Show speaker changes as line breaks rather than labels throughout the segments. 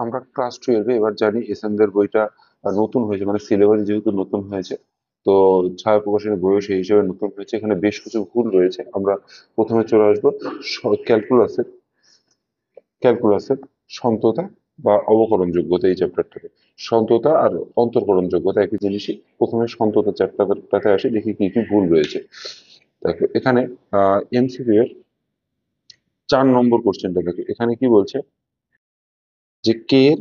আমরা ক্লাস 12-এ এবার জানি এসএমদের বইটা নতুন হয়েছে, মানে সিলেবাস যেহেতু নতুন হয়েছে, তো ছায়া প্রকাশনের বইও সেই হিসেবে নতুন হয়েছে। এখানে বেশ কিছু ভুল রয়েছে। আমরা প্রথমে চলে আসবো ক্যালকুলাসের ক্যালকুলাসের সন্ততা বা অবকলন যোগ্যতা, এই চ্যাপ্টারটাতে। সন্ততা আর অন্তর্কলন যোগ্যতা একই জিনিসই। প্রথমে সন্ততা চ্যাপ্টারটাতে আসি, দেখি কি কি ভুল রয়েছে। দেখো এখানে এমসিকিউ এর 4 নম্বর কোশ্চেনটা দেখো, এখানে কি বলছে যে কে এর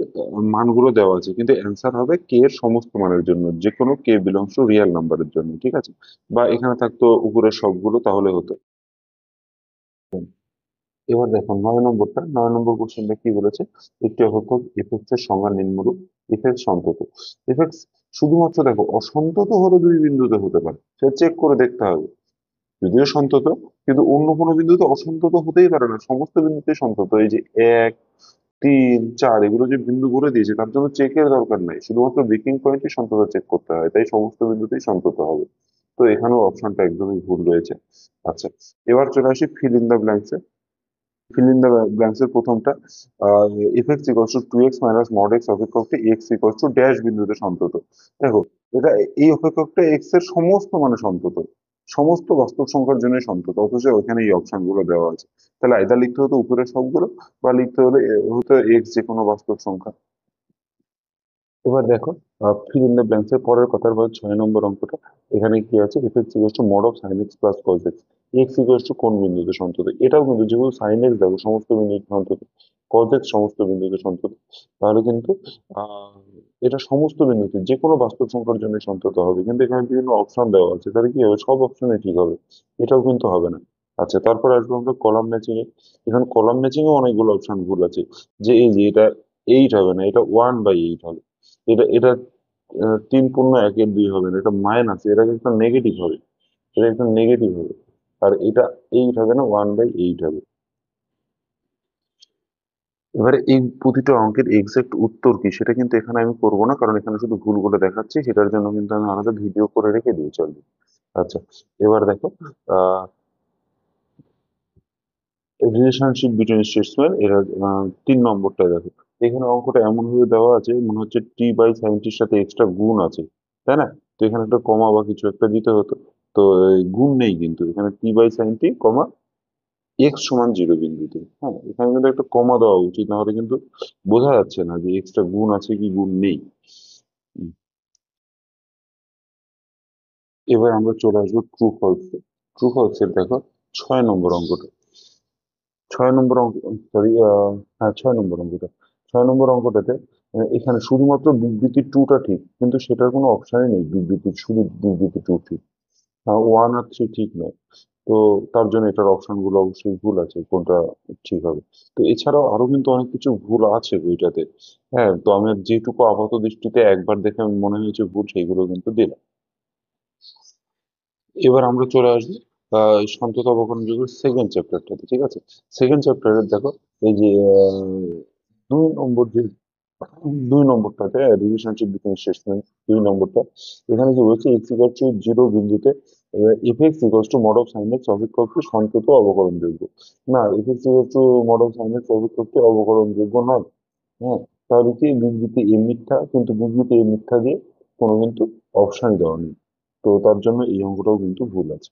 মানগুলো দেওয়া আছে, কিন্তু অ্যান্সার হবে কে এর সমস্ত মানের জন্য, যে কোনো কে বিলংস টু রিয়েল নাম্বারের জন্য, ঠিক আছে? বা এখানে থাকতো উপরের সবগুলো, তাহলে হতো। এবার দেখো 9 নম্বরটা, 9 নম্বর কোশ্চেনটা কি বলেছে, একটি অপেক্ষক এফএক্স এর সংজ্ঞা নিম্নরূপ। এফএক্স সন্তত। এফএক্স শুধুমাত্র দেখো অসন্তত হলে দুই বিন্দুতে হতে পারে, সেটা চেক করে দেখতে হবে। যদিও সন্তত, কিন্তু অন্য কোনো বিন্দুতে অসন্তত হতেই পারে না, সমস্ত বিন্দুতেই সন্তত। এই যে 1, 3, 4 এগুলো যে বিন্দু বলে দিয়েছে, তার জন্য চেকের দরকার নাই, শুধুমাত্র ব্রেকিং পয়েন্টই সন্ততা চেক করতে হয়, তাই সমস্ত বিন্দুতেই সন্তত হবে। তো এখানেও অপশনটা একদমই ভুল রয়েছে। আচ্ছা, এবার চলে আসি fill in the blanks. Fill in the blanks এর প্রথমটা, f x equals to 2x minus mod x অপেক্ষকটি এক্স ইকুয়ালস টু ড্যাশ বিন্দুতে সন্তত। দেখো, এটা এই অপেক্ষকটা এক্স এর সমস্ত মানে সন্তত, সমস্ত বাস্তব সংখ্যার জন্য সন্তত, অথচ ওখানে এই অপশন গুলো দেওয়া আছে। তাহলে আইদার লিখতে হতো উপরের সবগুলো, বা লিখতে হলে হতো এক্স যে কোনো বাস্তব সংখ্যা। এবার দেখো, ফিল ইন দ্য ব্ল্যাঙ্কস এর পরের কথার বল 6 নম্বর অঙ্কটা। এখানে কি আছে, F x equals two mod of sine x plus cos x. X equals two কোন বিন্দুতে সন্তত? এটাও কিন্তু যেহেতু সাইন এক্স দেখো সমস্ত বিন্দুতে সন্তত, কস এক্স সমস্ত বিন্দুতে সন্তত, তাহলে কিন্তু আহ এটা সমস্ত বিন্দুতে যে কোনো বাস্তব সংখ্যার জন্য সন্তত হবে। কিন্তু এখানে বিভিন্ন অপশন দেওয়া আছে, তাহলে কি হবে, সব অপশনে ঠিক হবে? এটাও কিন্তু হবে না। আচ্ছা, তারপর আসবো আমরা কলাম ম্যাচিং এ। এখানে কলাম ম্যাচিং এ অনেকগুলো অপশন ভুল আছে। যে এই যে এটা 8 হবে না, এটা 1/8 হবে। এটা এটা 3 পূর্ণ 1-এর 2 হবে না, এটা মাইনাস, এটা একটা নেগেটিভ হবে, এটা একটা নেগেটিভ হবে। আর এটা 8 হবে না, 1/8 হবে। এবারে এই প্রতিটা অঙ্কের এক্সাক্ট উত্তর কি সেটা কিন্তু এখানে আমি করবো না, কারণ এখানে শুধু ভুলগুলো দেখাচ্ছি, সেটার জন্য কিন্তু আমি আলাদা ভিডিও করে রেখে দিয়েছি অলরেডি। আচ্ছা, এবার দেখো, আহ রিলেশনশিপ বিটুইন স্টেটসম্যান, এরা 3 নম্বরটা দেখো। এখানে অঙ্কটা এমন ভাবে দেওয়া আছে, মনে হচ্ছে t/sin সাথে এক্সট্রা গুণ আছে, তাই না? তো এখানে একটা কমা বা কিছু একটা দিতে হতো। তো এই গুণ নেই, কিন্তু এখানে t/sin কমা x=0 বিন্দুতে, হ্যাঁ, এখানে কিন্তু একটা কমা দেওয়া উচিত, না হলে কিন্তু বোঝা যাচ্ছে না যে এক্সট্রা গুণ আছে কি গুণ নেই। উম, এবার আমরা চলে আসবো ট্রু ফলস। ট্রু ফলস এর দেখো 6 নম্বর অঙ্কটা। 6 নম্বর অঙ্ক, সরি, হ্যাঁ, 6 নম্বর অঙ্কটা। 6 নম্বর অঙ্কটাতে এখানে শুধুমাত্র বিবৃতি টুটা ঠিক, কিন্তু সেটার কোনো অপশনই নেই, বিবৃতি শুধু বিবৃতি টু ঠিক, 1 আর 3 ঠিক নয়। তো তার জন্য এটার অপশন গুলো অবশ্যই ভুল আছে, কোনটা ঠিক হবে। তো এছাড়াও আরো কিন্তু অনেক কিছু ভুল আছে বইটাতে। হ্যাঁ, তো আমি যেটুকু আপাত দৃষ্টিতে একবার দেখে আমার মনে হয়েছে ভুল, সেইগুলো কিন্তু দিলাম। এবার আমরা চলে আসবো এই সন্তত অবকরণ যুগের সেকেন্ড চ্যাপ্টারটাতে, ঠিক আছে? সেকেন্ড চ্যাপ্টারের দেখো, এই যে 2 নম্বর যে 2 নম্বরটাতে রিলেশনশিপ বিটুইন স্টেটসম্যান, 2 নম্বরটা, এখানে কি বলছে, এক্স ইকুয়াল টু 0 বিন্দুতে f x equal to mod of sine x অপেক্ষকটি সন্তত অবকলন যোগ্য। না, f x equal to mod of sine x অপেক্ষকটি অবকলন যোগ্য নয়। হ্যাঁ, তাহলে কি বিবৃতি এ মিথ্যা, কিন্তু বিবৃতি এ মিথ্যা দিয়ে কোনো কিন্তু অপশন দেওয়া নেই। তো তার জন্য এই অঙ্কটাও কিন্তু ভুল আছে।